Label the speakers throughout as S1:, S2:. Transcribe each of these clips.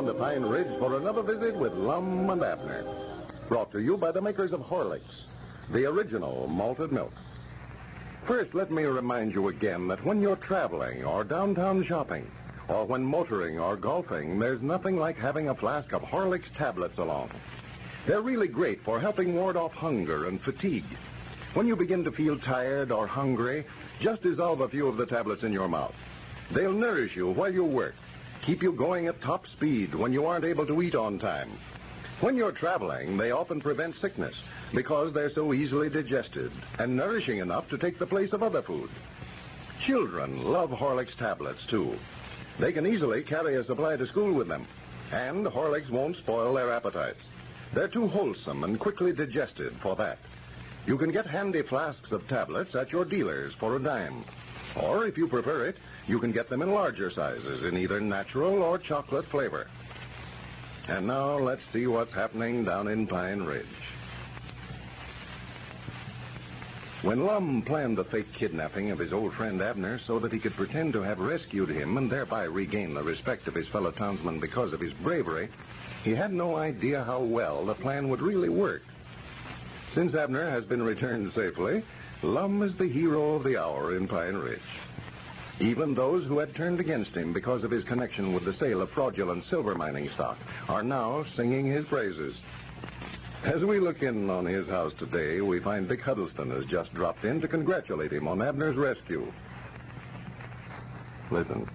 S1: on to Pine Ridge for another visit with Lum and Abner. Brought to you by the makers of Horlicks, the original malted milk. First, let me remind you again that when you're traveling or downtown shopping, or when motoring or golfing, there's nothing like having a flask of Horlicks tablets along. They're really great for helping ward off hunger and fatigue. When you begin to feel tired or hungry, just dissolve a few of the tablets in your mouth. They'll nourish you while you work, keep you going at top speed when you aren't able to eat on time. When you're traveling, they often prevent sickness because they're so easily digested and nourishing enough to take the place of other food. Children love Horlicks tablets, too. They can easily carry a supply to school with them, and Horlicks won't spoil their appetites. They're too wholesome and quickly digested for that. You can get handy flasks of tablets at your dealers for a dime. Or, if you prefer it, you can get them in larger sizes in either natural or chocolate flavor. And now let's see what's happening down in Pine Ridge. When Lum planned the fake kidnapping of his old friend Abner so that he could pretend to have rescued him and thereby regain the respect of his fellow townsmen because of his bravery, he had no idea how well the plan would really work. Since Abner has been returned safely, Lum is the hero of the hour in Pine Ridge. Even those who had turned against him because of his connection with the sale of fraudulent silver mining stock are now singing his praises. As we look in on his house today, we find Dick Huddleston has just dropped in to congratulate him on Abner's rescue. Listen.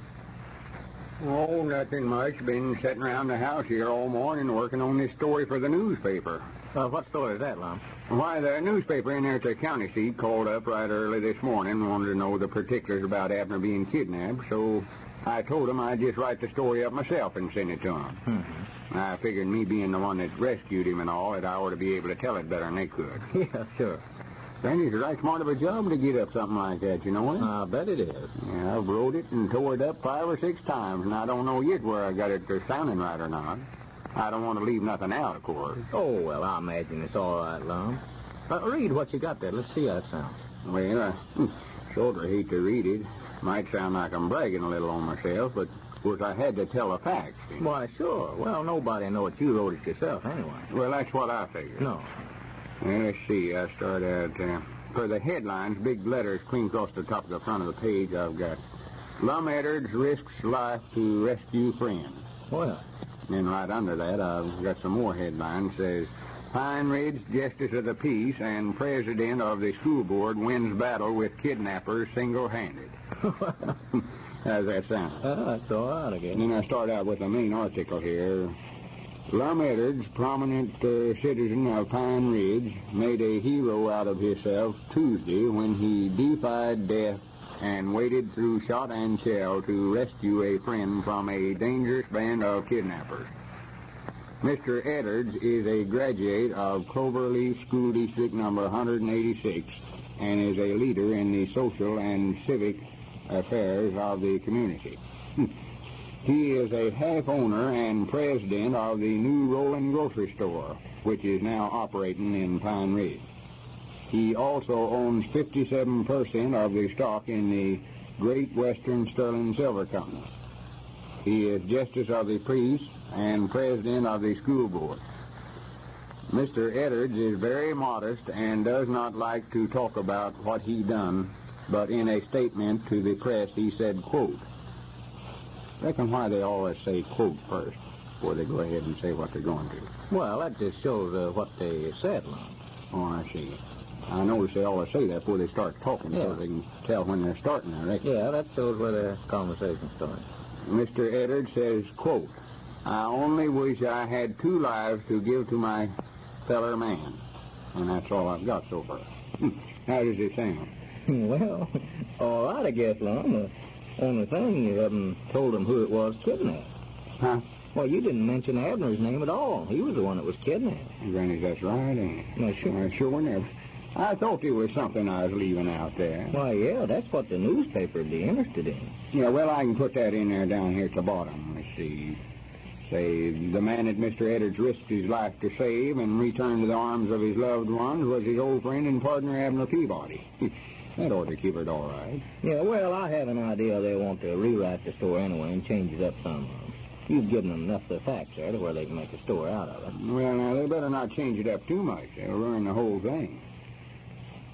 S2: Oh, nothing much. Been sitting around the house here all morning working on this story for the newspaper.
S3: What story is that, Lum?
S2: Why, the newspaper in there at the county seat called up right early this morning, wanted to know the particulars about Abner being kidnapped, so I told him I'd just write the story up myself and send it to him.
S3: Mm-hmm.
S2: I figured me being the one that rescued him and all, that I ought to be able to tell it better than they could.
S3: Yeah, sure.
S2: Then it's right smart of a job to get up something like that, you know it?
S3: I bet it is.
S2: Yeah, I've wrote it and tore it up 5 or 6 times, and I don't know yet where I got it sounding right or not. I don't want to leave nothing out, of course.
S3: Oh, well, I imagine it's all right, Lum. Read what you got there. Let's see how it sounds.
S2: Well, I sort of hate to read it. Might sound like I'm bragging a little on myself, but of course I had to tell the facts.
S3: Why, sure. Well, nobody knows you wrote it yourself anyway.
S2: Well, that's what I figured.
S3: No.
S2: Well, let's see. I start out, for the headlines, big letters clean across the top of the front of the page, I've got, Lum Edwards risks life to rescue friend.
S3: Well.
S2: Then right under that, I've got some more headlines. Says, Pine Ridge Justice of the Peace and President of the School Board wins battle with kidnappers single-handed. How's that sound?
S3: That's all right, I guess.
S2: And then I start out with the main article here. Lum Edwards, prominent citizen of Pine Ridge, made a hero out of himself Tuesday when he defied death and waded through shot and shell to rescue a friend from a dangerous band of kidnappers. Mr. Edwards is a graduate of Cloverleaf School District number 186 and is a leader in the social and civic affairs of the community. He is a half-owner and president of the new Rolling Grocery Store, which is now operating in Pine Ridge. He also owns 57% of the stock in the Great Western Sterling Silver Company. He is Justice of the Peace and President of the School Board. Mr. Edwards is very modest and does not like to talk about what he done, but in a statement to the press he said, quote, reckon why they always say quote first before they go ahead and say what they're going to.
S3: Well, that just shows what they said, Lum.
S2: Oh, I see. I notice they always say that before they start talking, so they can tell when they're starting, I reckon.
S3: Yeah, that shows where the conversation starts.
S2: Mr. Edwards says, quote, I only wish I had 2 lives to give to my feller man. And that's all I've got so far. How does it sound?
S3: Well, all right, I guess, Lum. The only thing, you haven't told them who it was kidnapped.
S2: Huh?
S3: Well, you didn't mention Abner's name at all. He was the one that was kidnapped.
S2: Granny, that's right, ain't it?
S3: No, sure.
S2: Sure never. I thought there was something I was leaving out there.
S3: Why, yeah, that's what the newspaper would be interested in.
S2: Yeah, well, I can put that in there down here at the bottom. Let's see. Say, the man that Mr. Edwards risked his life to save and return to the arms of his loved ones was his old friend and partner, Abner Peabody. That ought to keep it all right.
S3: Yeah, well, I have an idea they want to rewrite the story anyway and change it up some. You've given them enough of the facts there to where they can make a story out of it.
S2: Well, now, they better not change it up too much. They'll ruin the whole thing.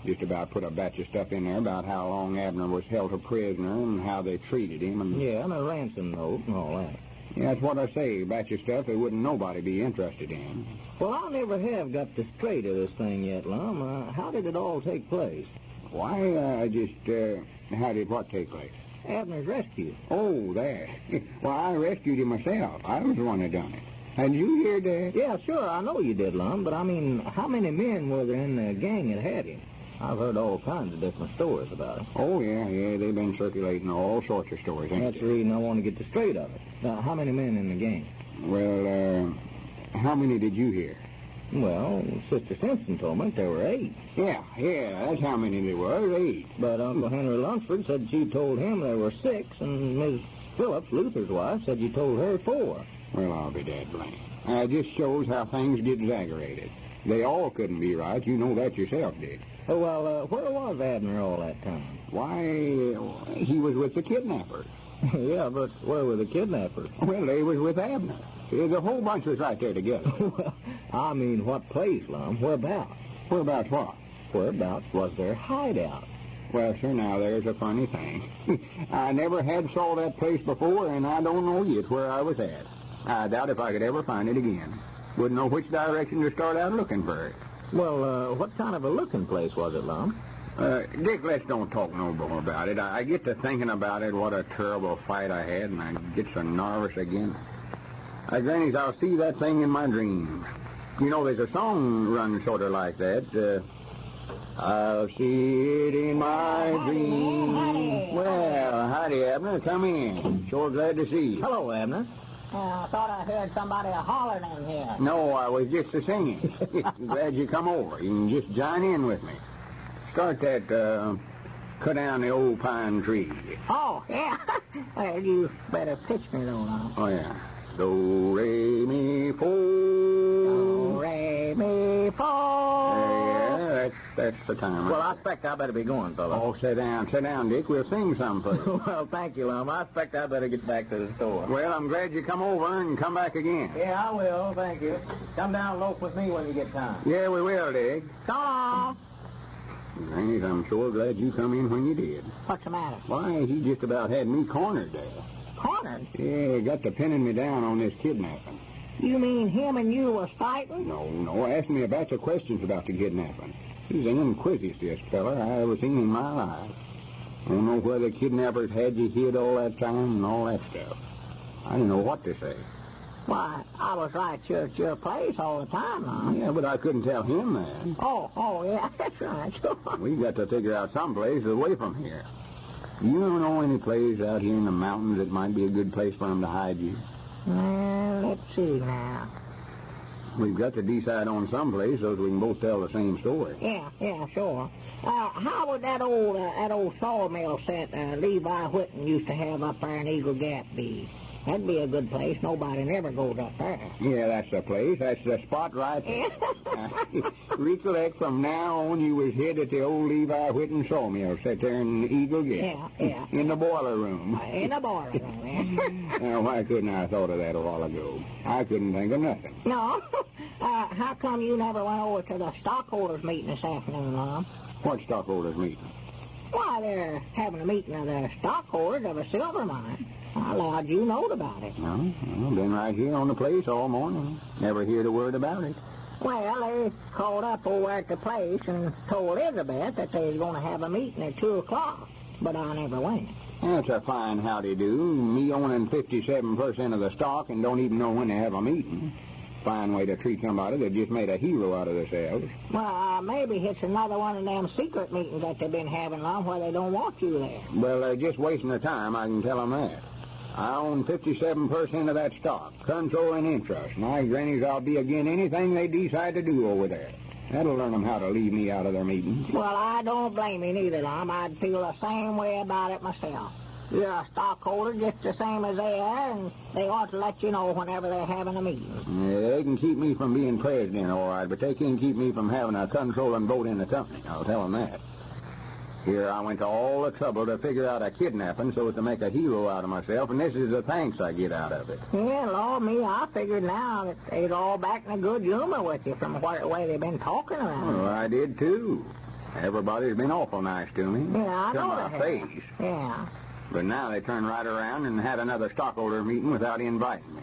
S2: Just about put a batch of stuff in there about how long Abner was held a prisoner and how they treated him. And
S3: Yeah, and a ransom note and all that.
S2: Yeah, that's what I say. A batch of stuff that wouldn't nobody be interested in.
S3: Well, I never have got the straight of this thing yet, Lum. How did it all take place?
S2: Why, how did what take place?
S3: Abner's rescue.
S2: Oh, that. Well, I rescued him myself. I was the one that done it. Had you heard that?
S3: Yeah, sure, I know you did, Lum, but I mean, how many men were there in the gang that had him? I've heard all kinds of different stories about it.
S2: Oh, yeah, they've been circulating all sorts of stories, ain't
S3: That's
S2: they?
S3: the reason I want to get the straight of it. Now, how many men in the gang?
S2: Well, how many did you hear?
S3: Well, Sister Simpson told me there were 8.
S2: Yeah, that's how many there was, 8.
S3: But Uncle Henry Lunsford said she told him there were 6, and Miss Phillips, Luther's wife, said you told her 4.
S2: Well, I'll be dead blamed. It just shows how things get exaggerated. They all couldn't be right. You know that yourself, Dick.
S3: Oh, well, where was Abner all that time?
S2: Why, he was with the kidnappers.
S3: Yeah, but where were the kidnappers?
S2: Well, they was with Abner. The whole bunch was right there together.
S3: Well, I mean, what place, Lum? Whereabouts?
S2: Whereabouts what?
S3: Whereabouts was their hideout?
S2: Well, sir, now, there's a funny thing. I never had saw that place before, and I don't know yet where I was at. I doubt if I could ever find it again. Wouldn't know which direction to start out looking for it.
S3: Well, what kind of a looking place was it, Lum?
S2: Dick, let's don't talk no more about it. I get to thinking about it, what a terrible fight I had, and I get so nervous again. Grannies, I'll see that thing in my dreams. You know, there's a song run sort of like that. I'll see it in my dreams. Well, howdy, Abner. Come in. Sure glad to see you.
S3: Hello, Abner.
S4: I thought I heard somebody hollering in here.
S2: No, I was just a-singing. Glad you come over. You can just join in with me. Start that, cut down the old pine tree.
S4: Oh, yeah. Well, you better pitch me, though, now.
S2: Oh, yeah. Do, re, mi, fo.
S4: Do, re, mi, fo.
S2: Yeah, that's the time.
S3: Well, I expect I better be going, fella.
S2: Oh, sit down, Dick. We'll sing some for you.
S3: Well, thank you, Lum. I expect I better get back to the store.
S2: Well, I'm glad you come over and come back again.
S3: Yeah, I will. Thank you. Come down and loaf with me when you get time.
S2: Yeah, we will, Dick.
S4: So long.
S2: Grannies, I'm sure glad you come in when you did.
S4: What's the matter?
S2: Why, he just about had me cornered there.
S4: Cornered?
S2: Yeah, got to pinning me down on this kidnapping.
S4: You mean him and you was fighting?
S2: No. Asked me a batch of questions about the kidnapping. He's the inquisitiest feller I ever seen in my life. Don't know where the kidnappers had you hid all that time and all that stuff. I didn't know what to say.
S4: Why, I was right here at your place all the time, huh?
S2: Yeah, but I couldn't tell him that.
S4: Oh, yeah, that's right, sure.
S2: We got to figure out some place away from here. You don't know any place out here in the mountains that might be a good place for them to hide you?
S4: Well, let's see now.
S2: We've got to decide on some place so that we can both tell the same story.
S4: Yeah, sure. How would that old sawmill set Levi Whitten used to have up there in Eagle Gap be? That'd be a good place. Nobody never goes up there.
S2: Yeah, that's the place. That's the spot right there. Recollect, from now on, you was hid at the old Levi Whitten sawmill, set there in Eagle Gap.
S4: Yeah.
S2: In the boiler room.
S4: In the boiler room, yeah.
S2: Now, why couldn't I have thought of that a while ago? I couldn't think of nothing.
S4: No. How come you never went over to the stockholders meeting this afternoon, Mom?
S2: What stockholders meeting?
S4: Why, they're having a meeting of the stockholders of a silver mine. I allowed you knowed about it.
S2: No, been right here on the place all morning. Never heard a word about it.
S4: Well, they called up over at the place and told Elizabeth that they was going to have a meeting at 2 o'clock, but I never went.
S2: That's a fine howdy-do. Me owning 57% of the stock and don't even know when to have a meeting. Fine way to treat somebody that just made a hero out of themselves.
S4: Well, maybe it's another one of them secret meetings that they've been having on where they don't want you there.
S2: Well, they're just wasting their time, I can tell them that. I own 57% of that stock, controlling interest. My grannies, I'll be again anything they decide to do over there. That'll learn them how to leave me out of their meetings.
S4: Well, I don't blame you neither, Lum. I'd feel the same way about it myself. You're a stockholder just the same as they are, and they ought to let you know whenever they're having a meeting.
S2: Yeah, they can keep me from being president, all right, but they can't keep me from having a controlling vote in the company. I'll tell them that. Here I went to all the trouble to figure out a kidnapping so as to make a hero out of myself, and this is the thanks I get out of it.
S4: Yeah, Lord me, I figured now that they'd all back in a good humor with you from the way they've been talking around.
S2: Well, I did, too. Everybody's been awful nice to me.
S4: Yeah, I know
S2: to my
S4: they have.
S2: face.
S4: Yeah.
S2: But now they turn right around and had another stockholder meeting without inviting me.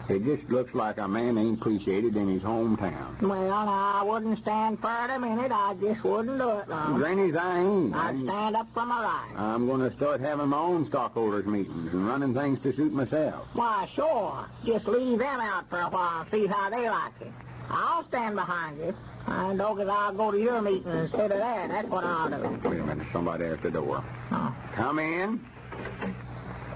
S2: It just looks like a man ain't appreciated in his hometown.
S4: Well, I wouldn't stand for it a minute. I just wouldn't do it, Lum.
S2: Granny's, I ain't.
S4: I'd stand up for my rights.
S2: I'm going to start having my own stockholders meetings and running things to suit myself.
S4: Why, sure. Just leave them out for a while and see how they like it. I'll stand behind you. And doggone, I'll go to your meeting instead of that. That's what I'll do.
S2: Wait a minute. Somebody at the door.
S4: Oh.
S2: Come in.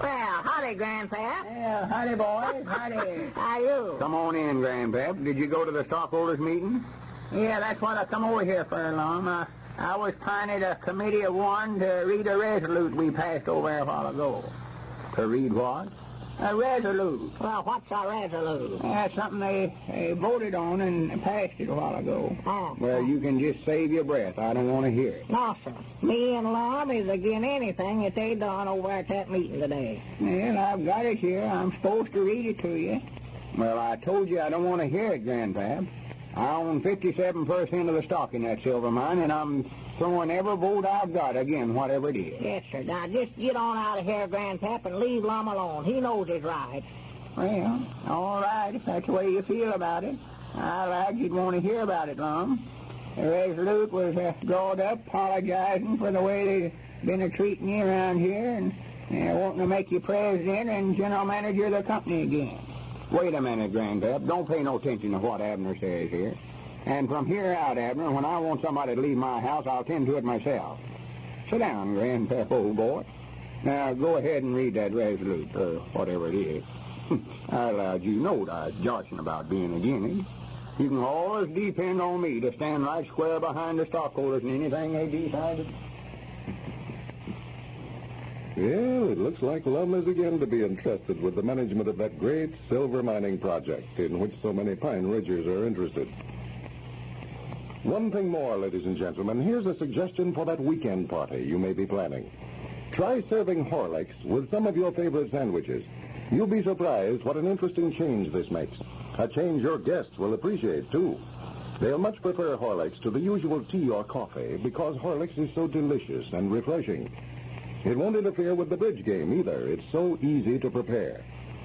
S4: Well, howdy, Grandpa.
S3: Yeah, howdy, boys. Howdy.
S4: How you?
S2: Come on in, Grandpap. Did you go to the stockholders meeting?
S3: Yeah, that's what I come over here for, Lum. I was planning a committee of one to read a resolute we passed over a while ago.
S2: To read what?
S3: A resolute.
S4: Well, what's a resolute?
S3: That's something they voted on and passed it a while ago.
S4: Oh.
S2: Well, you can just save your breath. I don't want to hear it.
S4: No, sir. Me and Lum is again anything that they done over at that meeting today.
S3: Well, I've got it here. I'm supposed to read it to you.
S2: Well, I told you I don't want to hear it, Grandpap. I own 57% of the stock in that silver mine, and I'm throwing every vote I've got again, whatever it is.
S4: Yes, sir. Now, just get on out of here, Grandpap, and leave Lum alone. He knows his rights.
S3: Well, all right, if that's the way you feel about it. I like you'd want to hear about it, Lum. The resolute was drawed up apologizing for the way they've been treating you around here and wanting to make you president and general manager of the company again.
S2: Wait a minute, Grandpap. Don't pay no attention to what Abner says here. And from here out, Abner, when I want somebody to leave my house, I'll tend to it myself. Sit down, Grandpap, old boy. Now, go ahead and read that resolute, or whatever it is. I allowed you know I was joshing about being a guinea. You can always depend on me to stand right square behind the stockholders in anything they decided.
S1: Well, it looks like Lum is again to be entrusted with the management of that great silver mining project in which so many Pine Ridgers are interested. One thing more, ladies and gentlemen. Here's a suggestion for that weekend party you may be planning. Try serving Horlicks with some of your favorite sandwiches. You'll be surprised what an interesting change this makes. A change your guests will appreciate, too. They'll much prefer Horlicks to the usual tea or coffee because Horlicks is so delicious and refreshing. It won't interfere with the bridge game, either. It's so easy to prepare.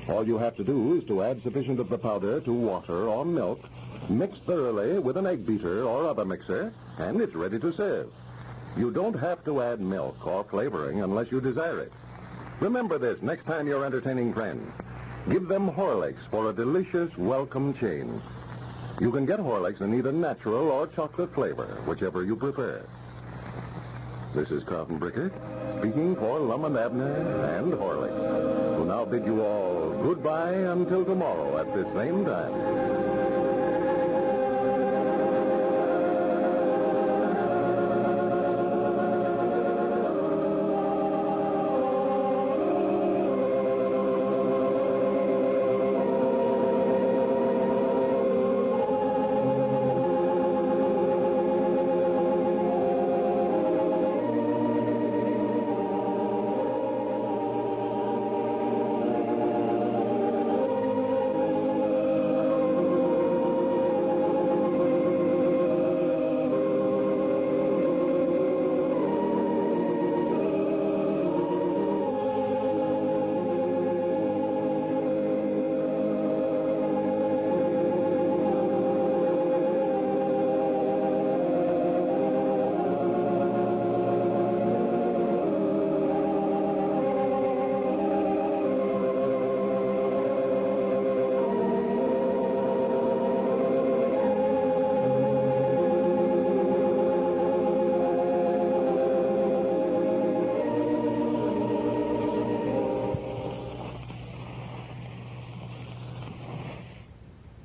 S1: All you have to do is to add sufficient of the powder to water or milk, mix thoroughly with an egg beater or other mixer, and it's ready to serve. You don't have to add milk or flavoring unless you desire it. Remember this next time you're entertaining friends. Give them Horlicks for a delicious welcome change. You can get Horlicks in either natural or chocolate flavor, whichever you prefer. This is Carlton Bricker, speaking for Lum and Abner and Horlicks, who now bid you all goodbye until tomorrow at this same time.